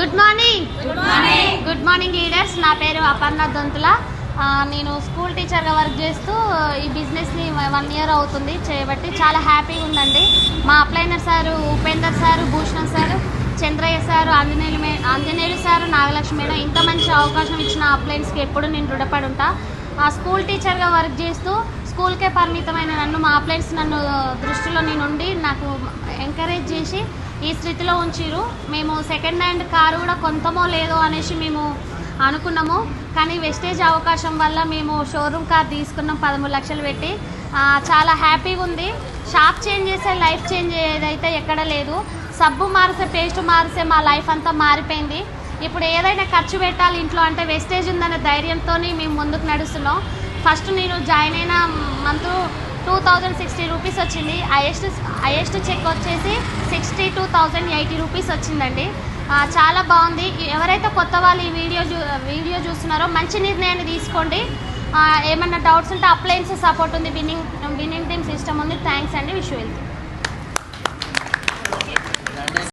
Good morning good morning leaders. నా పేరు అపర్ణ దొంతుల. నేను స్కూల్ టీచర్గా వర్క్ చేస్తూ ఈ బిజినెస్ని 1 year అవుతుంది చేయబట్టి చాలా హ్యాపీగా ఉందండి. మా అప్లైనర్ sir, Upender sir, Bhushan sir, Chandraiah sir, Anjaneyulu sir, Nagalakshmi madam ఇంత మంచి అవకాశం ఇచ్చిన అప్లైన్స్కి ఎప్పుడు నేను రుణపడి ఉంటా. ఆ స్కూల్ టీచర్గా వర్క్ చేస్తూ స్కూల్కే పరిమితమైన మా అప్లైన్స్ నన్ను దృష్టిలో ఉండి నాకు ఎంకరేజ్ చేసి ఈ స్థితిలో ఉంచిరు. మేము సెకండ్ హ్యాండ్ కారు కూడా కొంతమో లేదో అనేసి మేము అనుకున్నాము. కానీ వెస్టేజ్ అవకాశం వల్ల మేము షోరూమ్ కార్ తీసుకున్నాం 13 లక్షలు పెట్టి. చాలా హ్యాపీగా ఉంది. షాప్ చేంజ్ చేసే లైఫ్ చేంజ్ ఏదైతే ఎక్కడ లేదు. సబ్బు మారిసే, పేస్ట్ మారిసే మా లైఫ్ అంతా మారిపోయింది. ఇప్పుడు ఏదైనా ఖర్చు పెట్టాలి ఇంట్లో అంటే వెస్టేజ్ ఉందనే ధైర్యంతో మేము ముందుకు నడుస్తున్నాం. ఫస్ట్ నేను జాయిన్ అయిన మంత్ 2060 రూపీస్ వచ్చింది. హైయెస్ట్ చెక్ వచ్చేసి 62,080 రూపీస్ వచ్చిందండి. చాలా బాగుంది. ఎవరైతే కొత్త వాళ్ళు ఈ వీడియో చూస్తున్నారో మంచి నిర్ణయాన్ని తీసుకోండి. ఏమన్నా డౌట్స్ ఉంటే అప్లయన్స్ సపోర్ట్ ఉంది, విన్నింగ్ టీమ్ సిస్టమ్ ఉంది. థ్యాంక్స్ అండి. Wish you well.